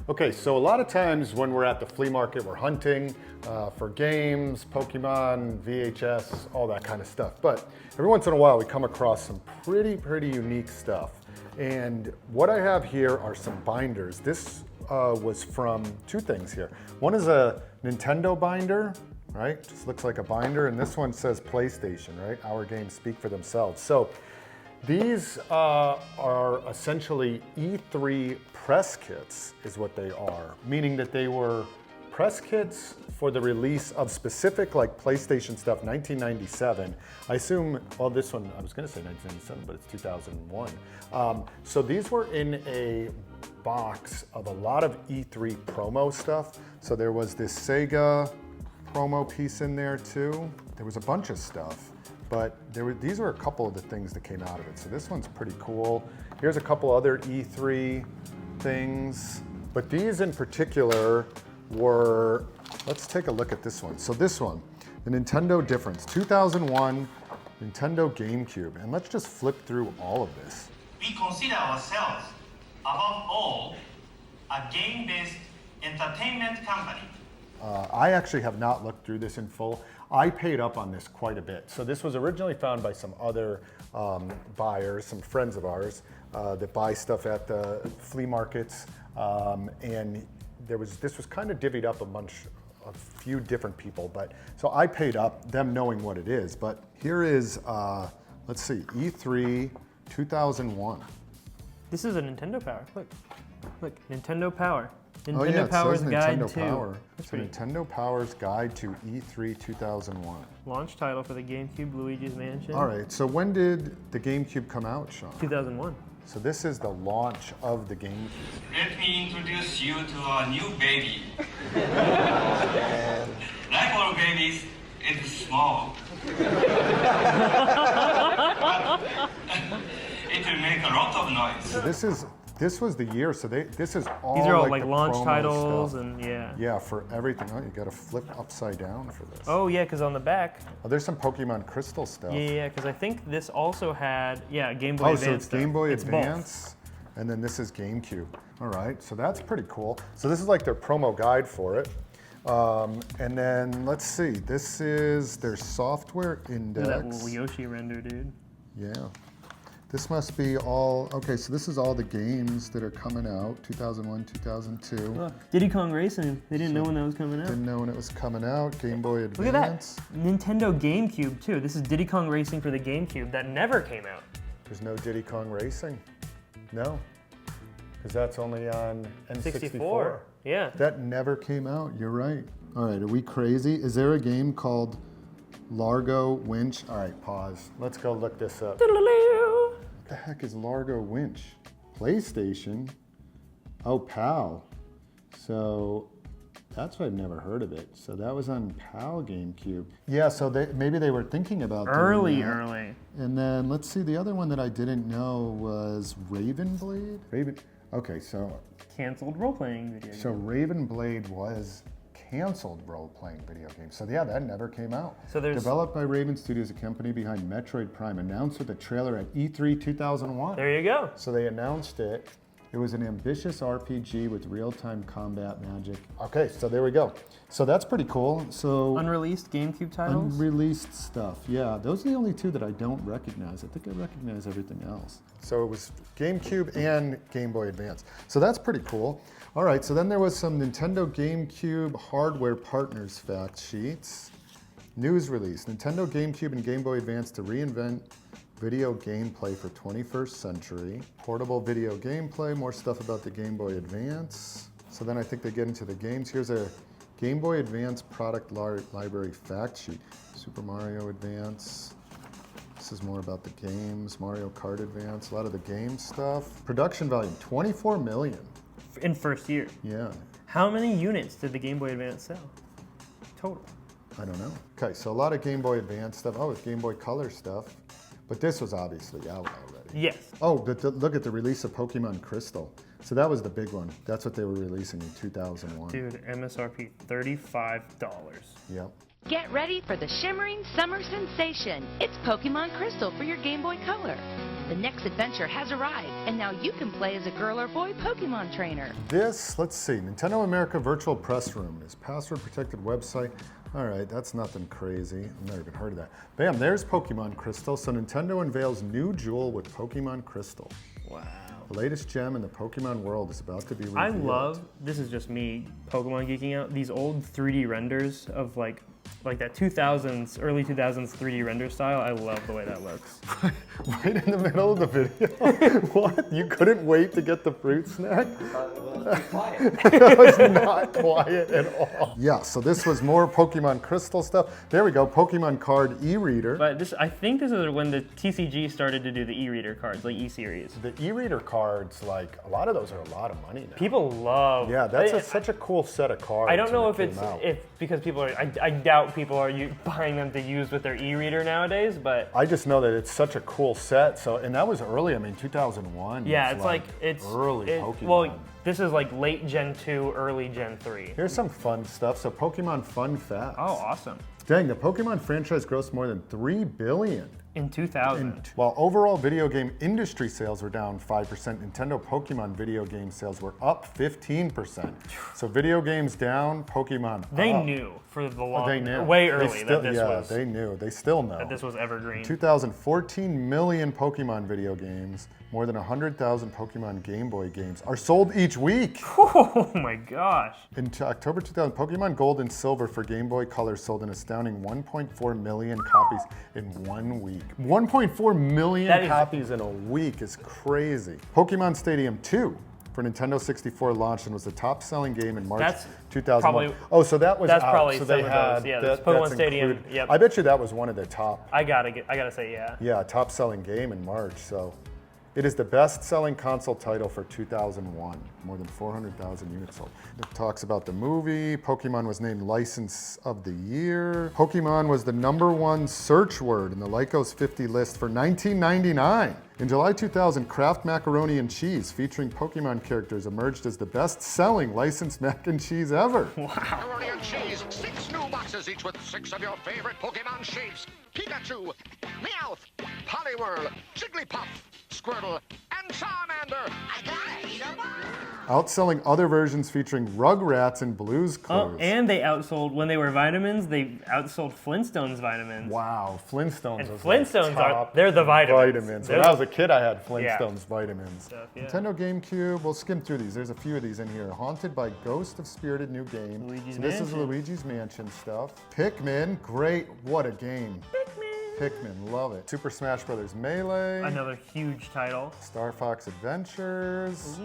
Okay, so a lot of times when we're at the flea market, we're hunting for games, Pokemon, VHS, all that kind of stuff. But every once in a while, we come across some pretty unique stuff. And what I have here are some binders. This was from two things here. One is a Nintendo binder, right? Just looks like a binder. And this one says PlayStation, right? Our games speak for themselves. So these are essentially E3 press kits is what they are, meaning that they were press kits for the release of specific like PlayStation stuff, 1997. I assume, well, this one, I was gonna say 1997, but it's 2001. So these were in a box of a lot of E3 promo stuff. So there was this Sega promo piece in there too. There was a bunch of stuff. But these were a couple of the things that came out of it. So this one's pretty cool. Here's a couple other E3 things. But these in particular were, let's take a look at this one. So this one, the Nintendo difference, 2001 Nintendo GameCube. And let's just flip through all of this. We consider ourselves, above all, a game-based entertainment company. I actually have not looked through this in full. I paid up on this quite a bit. So this was originally found by some other buyers, some friends of ours that buy stuff at the flea markets. And this was kind of divvied up a few different people. But so I paid up, them knowing what it is. But here is, let's see, E3 2001. This is a Nintendo Power. Look, Nintendo Power. Nintendo Oh yeah, it Power's says Guide Nintendo to. Power. That's It's pretty. Nintendo Power's Guide to E3 2001. Launch title for the GameCube, Luigi's Mansion. All right, so when did the GameCube come out, Sean? 2001. So this is the launch of the GameCube. Let me introduce you to our new baby. Like all babies, it's small. It will make a lot of noise. So this was the year, so this is all These are all like like the launch promo titles stuff. and yeah. Yeah, for everything. Oh, you gotta flip upside down for this. Oh yeah, because on the back. Oh, there's some Pokemon Crystal stuff. Yeah, because I think this also had Game Boy Advance. So it's Game Boy It's Advance, and then this is GameCube. All right, so that's pretty cool. So this is like their promo guide for it. And then let's see, this is their software index. Look at that little Yoshi render, dude. Yeah. This must be all, okay, so this is all the games that are coming out, 2001, 2002. Look, Diddy Kong Racing. They didn't know when that was coming out. Didn't know when it was coming out. Game Boy Advance. Look at that. Nintendo GameCube, too. This is Diddy Kong Racing for the GameCube. That never came out. There's no Diddy Kong Racing. No. Because that's only on N64. 64. Yeah. That never came out. You're right. All right, are we crazy? Is there a game called Largo Winch? All right, pause. Let's go look this up. What the heck is Largo Winch? PlayStation? Oh, PAL. So that's why I've never heard of it. So that was on PAL GameCube. Yeah, so maybe they were thinking about doing that. Early. And then let's see, the other one that I didn't know was Raven Blade. Okay, so Canceled role-playing video game. so Raven Blade was canceled role-playing video game. So yeah, that never came out. So there's- Developed by Raven Studios, a company behind Metroid Prime, announced with a trailer at E3 2001. There you go. So they announced it. It was an ambitious RPG with real-time combat magic. Okay, so there we go. So that's pretty cool. So Unreleased GameCube titles? unreleased stuff. Yeah, those are the only two that I don't recognize. I think I recognize everything else. So it was GameCube and Game Boy Advance. So that's pretty cool. All right, so then there was some Nintendo GameCube hardware partners fact sheets. News release, Nintendo GameCube and Game Boy Advance to reinvent video gameplay for 21st century. Portable video gameplay, more stuff about the Game Boy Advance. So then I think they get into the games. Here's a Game Boy Advance product library fact sheet. Super Mario Advance. This is more about the games. Mario Kart Advance, a lot of the game stuff. Production volume, 24 million. In first year. Yeah, How many units did the Game Boy Advance sell? Total. I don't know. Okay, so a lot of Game Boy Advance stuff. Oh, it's Game Boy Color stuff. But this was obviously out already. Yes. Oh, but look at the release of Pokemon Crystal. So that was the big one. That's what they were releasing in 2001. Dude, MSRP $35. Yep. Get ready for the shimmering summer sensation. It's Pokemon Crystal for your Game Boy Color. The next adventure has arrived, and now you can play as a girl or boy Pokemon trainer. This, let's see, Nintendo America Virtual Press Room is password protected website. All right, that's nothing crazy. I've never even heard of that. Bam, there's Pokemon Crystal. So Nintendo unveils new jewel with Pokemon Crystal. Wow. The latest gem in the Pokemon world is about to be revealed. I love, this is just me Pokemon geeking out, these old 3D renders of like that 2000s, early 2000s 3D render style. I love the way that looks. Right in the middle of the video? What? You couldn't wait to get the fruit snack? That was not quiet at all. Yeah, so this was more Pokemon Crystal stuff. There we go, Pokemon Card e-reader. But this, I think this is when the TCG started to do the e-reader cards, like e-series. The e-reader cards, like a lot of those are a lot of money now. People love. Yeah, that's such a cool set of cards. I don't know when if because people are. I doubt people are buying them to use with their e-reader nowadays. But I just know that it's such a cool set. So, and that was early. I mean, 2001. yeah, it's like it's early Pokemon. Well, this is like late Gen 2, early Gen 3. Here's some fun stuff. So, Pokemon fun facts. Oh, awesome. Dang, the Pokemon franchise grossed more than $3 billion. In 2000. While overall video game industry sales were down 5%, Nintendo Pokemon video game sales were up 15%. So video games down, Pokemon They up. knew for the long, They knew. way They early still, that this yeah, was they knew. They still know. that this was evergreen. 2014 million Pokemon video games. More than 100,000 Pokemon Game Boy games are sold each week. Oh my gosh. In October 2000, Pokemon Gold and Silver for Game Boy Color sold an astounding 1.4 million copies in 1 week. 1.4 million copies in a week is crazy. Pokemon Stadium 2 for Nintendo 64 launched and was the top-selling game in March 2001. Oh, so that was that's out. probably so some they of had those. Yeah, that, Pokemon Stadium. Yep. I bet you that was one of the top. I gotta say yeah. Yeah, top-selling game in March. So it is the best-selling console title for 2001. More than 400,000 units sold. It talks about the movie. Pokemon was named License of the Year. Pokemon was the #1 search word in the Lycos 50 list for 1999. In July 2000, Kraft Macaroni and Cheese, featuring Pokemon characters, emerged as the best-selling licensed mac and cheese ever. Macaroni and cheese, 6 new boxes, each with 6 of your favorite Pokemon shapes. Pikachu, Meowth, Poliwhirl, Jigglypuff, Squirtle, and Charmander. I gotta eat 'em all. Outselling other versions featuring Rugrats and Blue's Clues. Oh, and they outsold, when they were vitamins, they outsold Flintstones vitamins. Wow, Flintstones. And was Flintstones like they're the vitamins. When I was a kid, I had Flintstones vitamins. Stuff, yeah. Nintendo GameCube, we'll skim through these. There's a few of these in here. Haunted by Ghost of Spirited New Game. Luigi's So this is Mansion. Luigi's Mansion stuff. Pikmin, great, what a game. Pikmin, love it. Super Smash Bros. Melee. Another huge title. Star Fox Adventures.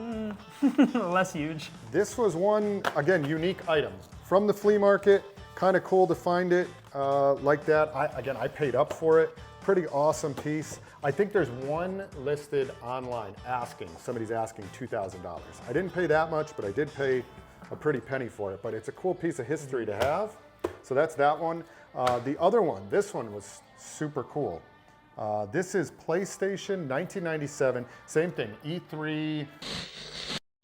Less huge. This was one, again, unique item from the flea market. Kind of cool to find it like that. I paid up for it. Pretty awesome piece. I think there's one listed online somebody's asking $2,000. I didn't pay that much, but I did pay a pretty penny for it. But it's a cool piece of history to have. So that's that one. The other one, this one was super cool. This is PlayStation 1997. Same thing, E3.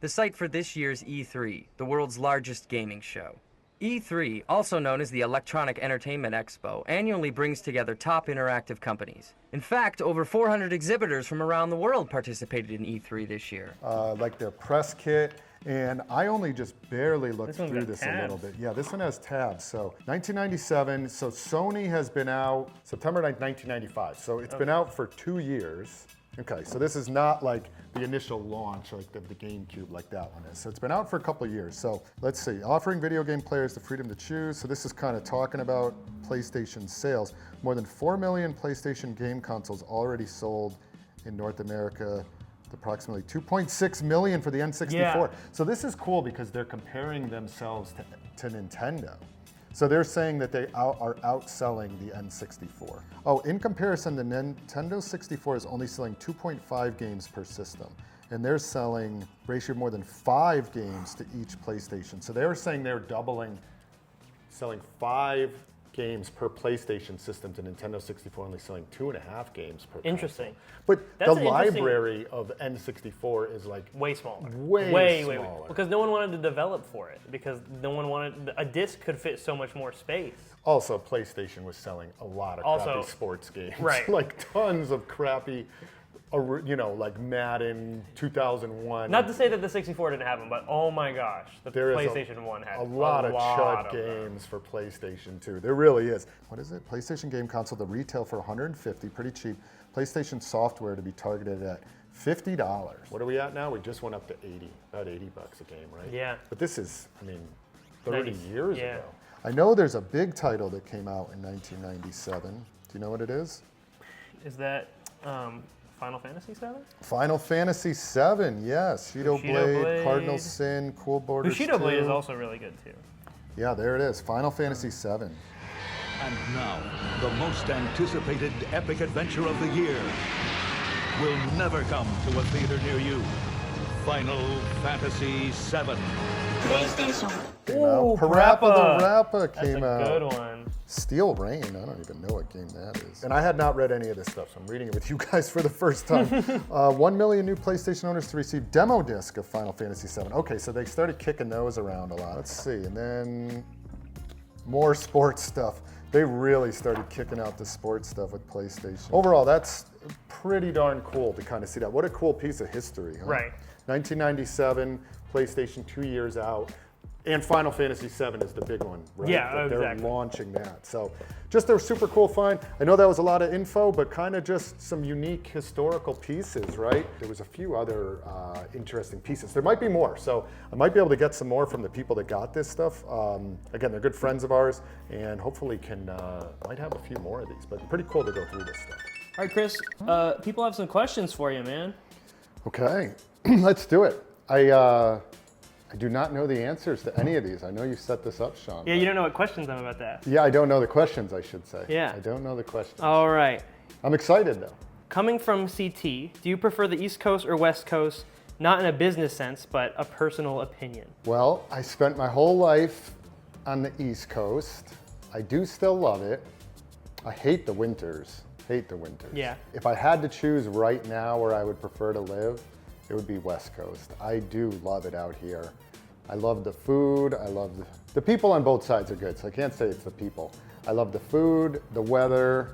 The site for this year's E3, the world's largest gaming show. E3, also known as the Electronic Entertainment Expo, annually brings together top interactive companies. In fact, over 400 exhibitors from around the world participated in E3 this year. Like their press kit, and I only just barely looked through this a little bit. Yeah, this one has tabs. So 1997, so Sony has been out September 9th, 1995. So it's been out for 2 years. Okay, so this is not like the initial launch like the GameCube like that one is. So it's been out for a couple of years. So let's see, offering video game players the freedom to choose. So this is kind of talking about PlayStation sales. More than 4 million PlayStation game consoles already sold in North America. Approximately 2.6 million for the N64. Yeah. So this is cool because they're comparing themselves to Nintendo. So they're saying that they are outselling the N64. Oh, in comparison, the Nintendo 64 is only selling 2.5 games per system. And they're selling ratio of more than 5 games to each PlayStation. So they were saying they're doubling, selling 5 games per PlayStation system to Nintendo 64 only selling 2.5 games per Interesting. console. But That's the an interesting- library of N64 is like Way smaller. way smaller. Because no one wanted to develop for it. Because no one wanted, a disc could fit so much more space. Also, PlayStation was selling a lot of crappy sports games. Right. Like tons of crappy like Madden 2001. Not to say that the 64 didn't have them, but oh my gosh, the There is PlayStation 1 had a lot of chud of games for PlayStation 2. There really is. What is it? PlayStation game console to retail for $150, pretty cheap. PlayStation software to be targeted at $50. What are we at now? We just went up to 80, about $80 a game, right? Yeah. But this is, 30 years yeah. ago. I know there's a big title that came out in 1997. Do you know what it is? Is that Final Fantasy 7? Final Fantasy 7, yes. Bushido Blade, Cardinal Sin, Cool Borders Bushido 2. Blade is also really good too. Yeah, there it is. Final Fantasy 7. And now, the most anticipated epic adventure of the year will never come to a theater near you. Final Fantasy 7. Ooh, Parappa the Rappa That's came a out. good one. Steel Rain, I don't even know what game that is. And I had not read any of this stuff, so I'm reading it with you guys for the first time. 1 million new PlayStation owners to receive demo disc of Final Fantasy VII. Okay, so they started kicking those around a lot. Let's see, and then more sports stuff. They really started kicking out the sports stuff with PlayStation. Overall, that's pretty darn cool to kind of see that. What a cool piece of history, huh? Right. 1997, PlayStation 2 years out. And Final Fantasy VII is the big one, right? Yeah, That they're exactly. launching that. So just a super cool find. I know that was a lot of info, but kind of just some unique historical pieces, right? There was a few other interesting pieces. There might be more, so I might be able to get some more from the people that got this stuff. Again, they're good friends of ours, and hopefully might have a few more of these, but pretty cool to go through this stuff. All right, Chris, people have some questions for you, man. Okay, let's do it. I do not know the answers to any of these. I know you set this up, Sean. Yeah, you don't know what questions I'm about to ask. Yeah, I don't know the questions, I should say. Yeah. I don't know the questions. All right. I'm excited, though. Coming from CT, do you prefer the East Coast or West Coast? Not in a business sense, but a personal opinion. Well, I spent my whole life on the East Coast. I do still love it. I hate the winters. Hate the winters. Yeah. If I had to choose right now where I would prefer to live, it would be West Coast. I do love it out here. I love the food. I love the people on both sides are good, so I can't say it's the people. I love the food, the weather.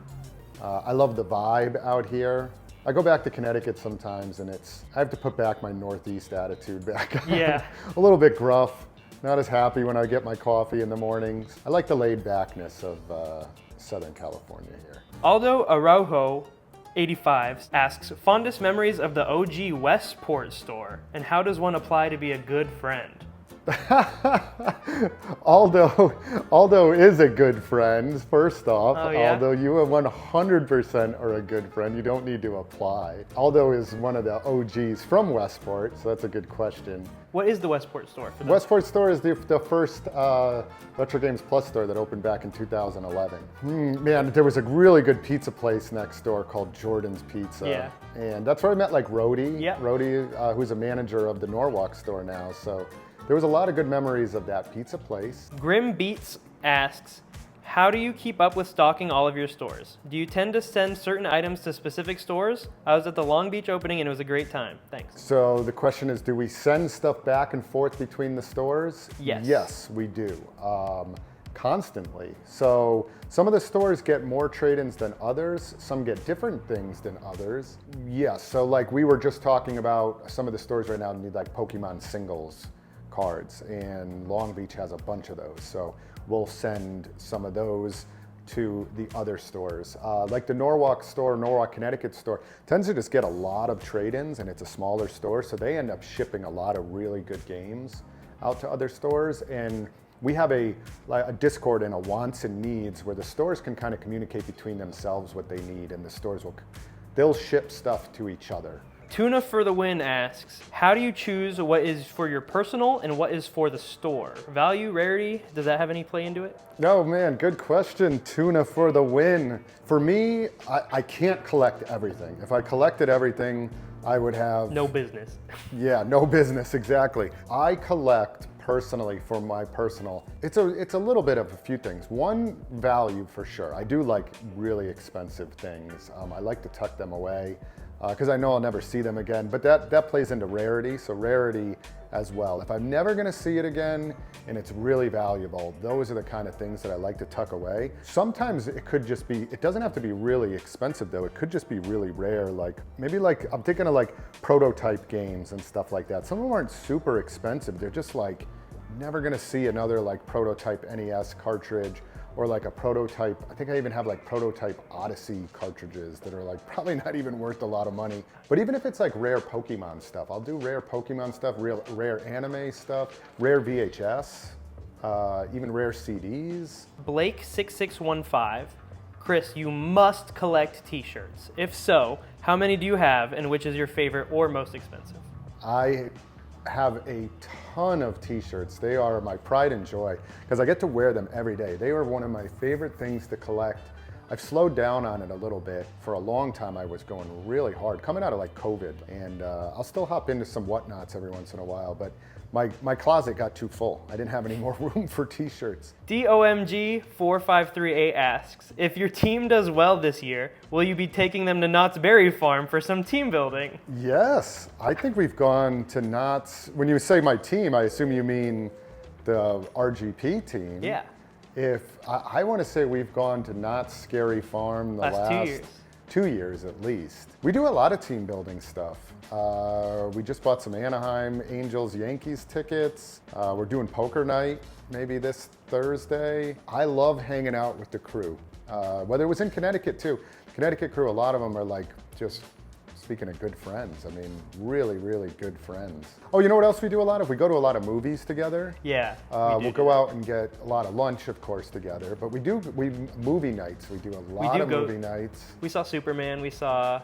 I love the vibe out here. I go back to Connecticut sometimes, and I have to put back my Northeast attitude back. Yeah. A little bit gruff. Not as happy when I get my coffee in the mornings. I like the laid backness of Southern California here. Aldo Araujo 85 asks, fondest memories of the OG Westport store, and how does one apply to be a good friend? Aldo is a good friend, first off. Oh, yeah? Aldo, you 100% are a good friend. You don't need to apply. Aldo is one of the OGs from Westport, so that's a good question. What is the Westport store? For those? Westport store is the first Retro Games Plus store that opened back in 2011. Man, there was a really good pizza place next door called Jordan's Pizza. Yeah. And that's where I met like Rhodey. Yeah. Rhodey, who's a manager of the Norwalk store now. So there was a lot of good memories of that pizza place. Grim Beats asks, how do you keep up with stocking all of your stores? Do you tend to send certain items to specific stores? I was at the Long Beach opening and it was a great time. Thanks. So the question is, do we send stuff back and forth between the stores? Yes. Yes, we do. Constantly. So some of the stores get more trade-ins than others. Some get different things than others. Yes, so like we were just talking about some of the stores right now need like Pokemon singles cards, and Long Beach has a bunch of those. So we'll send some of those to the other stores. Like the Norwalk store, Norwalk, Connecticut store, tends to just get a lot of trade-ins, and it's a smaller store, so they end up shipping a lot of really good games out to other stores. And we have a Discord and a wants and needs where the stores can kind of communicate between themselves what they need, and the stores they'll ship stuff to each other. Tuna for the Win asks, how do you choose what is for your personal and what is for the store? Value, rarity, does that have any play into it? No, man, good question. Tuna for the win. For me, I can't collect everything. If I collected everything, I would have... No business. Yeah, no business, exactly. I collect personally for my personal, it's a little bit of a few things. One, value for sure. I do like really expensive things. I like to tuck them away because I know I'll never see them again, but that plays into rarity. So rarity as well. If I'm never gonna see it again and it's really valuable, those are the kind of things that I like to tuck away. Sometimes it could just be, it doesn't have to be really expensive though, it could just be really rare, like maybe like, I'm thinking of like prototype games and stuff like that. Some of them aren't super expensive, they're just like, never gonna see another like prototype NES cartridge or like a prototype, I think I even have like prototype Odyssey cartridges that are like probably not even worth a lot of money. But even if it's like rare Pokemon stuff, I'll do rare Pokemon stuff, rare anime stuff, rare VHS, even rare CDs. Blake6615, Chris, you must collect t-shirts. If so, how many do you have and which is your favorite or most expensive? I have a ton of t-shirts. They are my pride and joy because I get to wear them every day. They are one of my favorite things to collect. I've slowed down on it a little bit. For a long time I was going really hard, coming out of like COVID, and I'll still hop into some whatnots every once in a while, but my closet got too full. I didn't have any more room for t-shirts. DOMG4538 asks, if your team does well this year, will you be taking them to Knott's Berry Farm for some team building? Yes, I think we've gone to Knott's. When you say my team, I assume you mean the RGP team. Yeah. If I want to say we've gone to Knott's Scary Farm the last 2 years. 2 years at least. We do a lot of team building stuff. We just bought some Anaheim Angels Yankees tickets. We're doing poker night maybe this Thursday. I love hanging out with the crew, whether it was in Connecticut too. Connecticut crew, a lot of them are like just, speaking of good friends, I mean, really, really good friends. Oh, you know what else we do a lot of? We go to a lot of movies together. Yeah. We'll go out and get a lot of lunch, of course, together. But we movie nights. We do a lot of movie nights. We saw Superman. We saw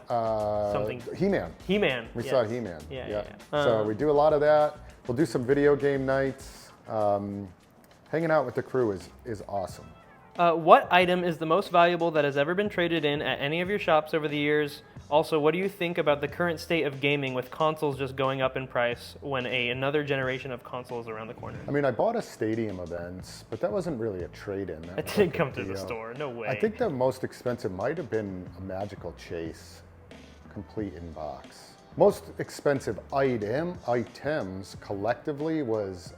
something. He-Man. He-Man. We yes. saw He-Man. Yeah. So we do a lot of that. We'll do some video game nights. Hanging out with the crew is awesome. What item is the most valuable that has ever been traded in at any of your shops over the years? Also, what do you think about the current state of gaming with consoles just going up in price when another generation of consoles around the corner? I mean, I bought a Stadium Events, but that wasn't really a trade-in. It didn't come to the store, no way. I think the most expensive might have been a Magical Chase, complete in box. Most expensive items collectively was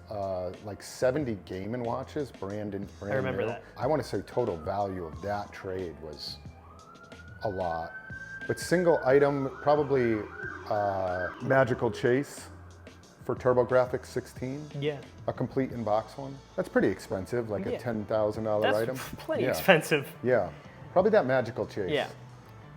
like 70 Game & Watches, brand new. I remember that. I want to say total value of that trade was a lot. But single item, probably Magical Chase for TurboGrafx 16. Yeah. A complete in box one. That's pretty expensive, like a $10,000 That's item. plenty expensive. Yeah. Probably that Magical Chase. Yeah.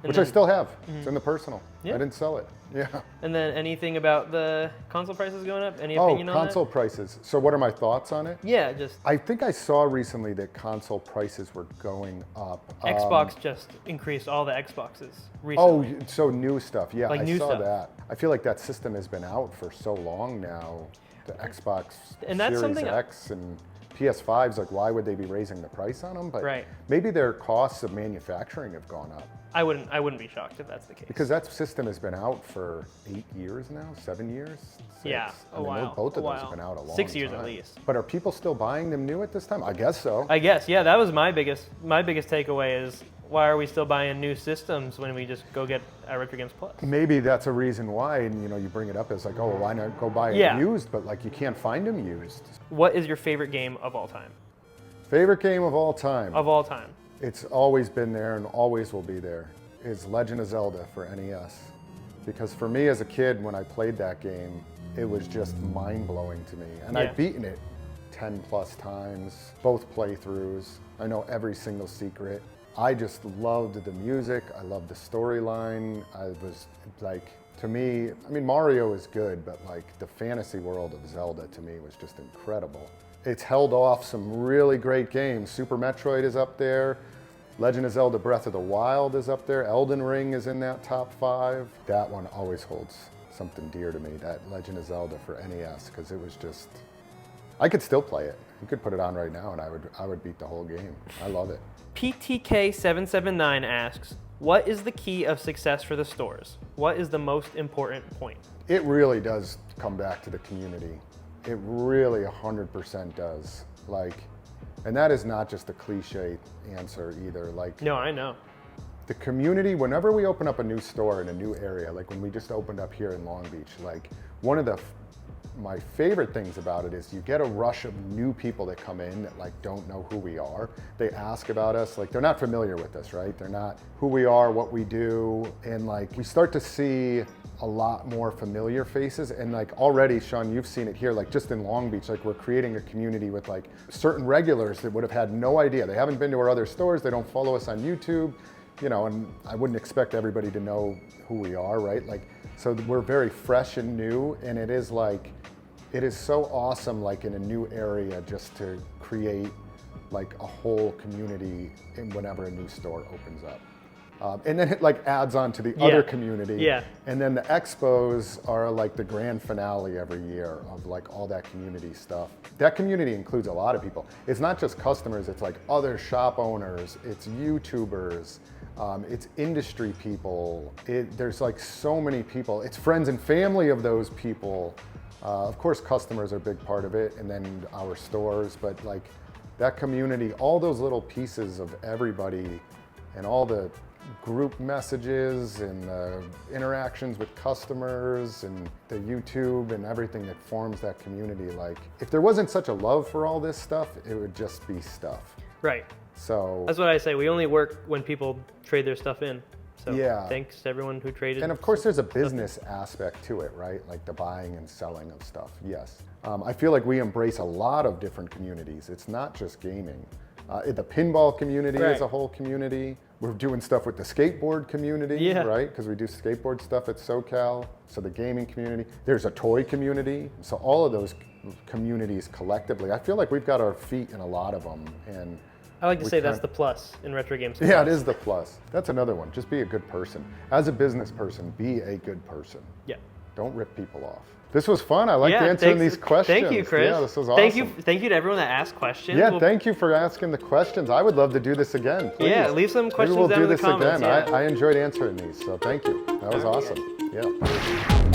Which I still have. It's in the personal. Yeah. I didn't sell it. Yeah. And then anything about the console prices going up? Any opinion on that? Console prices. So what are my thoughts on it? Yeah, just I think I saw recently that console prices were going up. Xbox just increased all the Xboxes recently. Oh, so new stuff. Yeah, Like I new saw stuff. that. I feel like that system has been out for so long now. The Xbox And that's Series something X and PS5s, like why would they be raising the price on them? But Right. maybe their costs of manufacturing have gone up. I wouldn't be shocked if that's the case. Because that system has been out for 8 years now, 7 years? 6. Yeah, I mean, while. both of a those have while. been out a long 6 years time. at least. But are people still buying them new at this time? I guess so. I guess, yeah, that was my biggest takeaway is why are we still buying new systems when we just go get our Retro Games Plus? Maybe that's a reason why, and you bring it up as like, oh, why not go buy it Yeah. used? But like, you can't find them used. What is your favorite game of all time? Favorite game of all time? Of all time. It's always been there and always will be there. Is Legend of Zelda for NES. Because for me as a kid, when I played that game, it was just mind-blowing to me. And Yeah. I've beaten it 10 plus times, both playthroughs. I know every single secret. I just loved the music, I loved the storyline. I was like, to me, I mean, Mario is good, but like the fantasy world of Zelda to me was just incredible. It's held off some really great games. Super Metroid is up there. Legend of Zelda Breath of the Wild is up there. Elden Ring is in that top 5. That one always holds something dear to me, that Legend of Zelda for NES, because it was just, I could still play it. You could put it on right now and I would beat the whole game. I love it. PTK779 asks, what is the key of success for the stores? What is the most important point? It really does come back to the community. It really 100% does. Like, and that is not just a cliche answer either. Like, No, I know. the community, whenever we open up a new store in a new area, like when we just opened up here in Long Beach, like one of the my favorite things about it is you get a rush of new people that come in that like don't know who we are. They ask about us, like they're not familiar with us, right? They're not who we are, what we do, and like we start to see a lot more familiar faces. And like already, Sean, you've seen it here, like just in Long Beach, like we're creating a community with like certain regulars that would have had no idea. They haven't been to our other stores, they don't follow us on YouTube, you know, and I wouldn't expect everybody to know who we are, right? Like, so we're very fresh and new, and it is so awesome, like in a new area, just to create like a whole community in whenever a new store opens up. And then it like adds on to the other community. Yeah. And then the expos are like the grand finale every year of like all that community stuff. That community includes a lot of people. It's not just customers, it's like other shop owners, it's YouTubers, it's industry people. There's like so many people. It's friends and family of those people. Of course, customers are a big part of it, and then our stores, but like that community, all those little pieces of everybody and all the group messages and interactions with customers and the YouTube and everything that forms that community. Like, if there wasn't such a love for all this stuff, it would just be stuff. Right. So That's what I say. We only work when people trade their stuff in. So yeah. Thanks to everyone who traded. And of course there's a business aspect to it, right? Like the buying and selling of stuff, yes. I feel like we embrace a lot of different communities. It's not just gaming. The pinball community is a whole community. We're doing stuff with the skateboard community, right? Because we do skateboard stuff at SoCal. So the gaming community. There's a toy community. So all of those communities collectively, I feel like we've got our feet in a lot of them. And I like to say that's the plus in retro games. yeah, it is the plus. That's another one. Just be a good person. As a business person, be a good person. Yeah. Don't rip people off. This was fun. I liked answering these questions. Thank you, Chris. Yeah, this was awesome. Thank you to everyone that asked questions. Yeah, thank you for asking the questions. I would love to do this again. Please. Yeah, leave some questions Maybe we'll down do in the this comments. again. Yeah. I enjoyed answering these, so thank you. That was awesome. Yeah.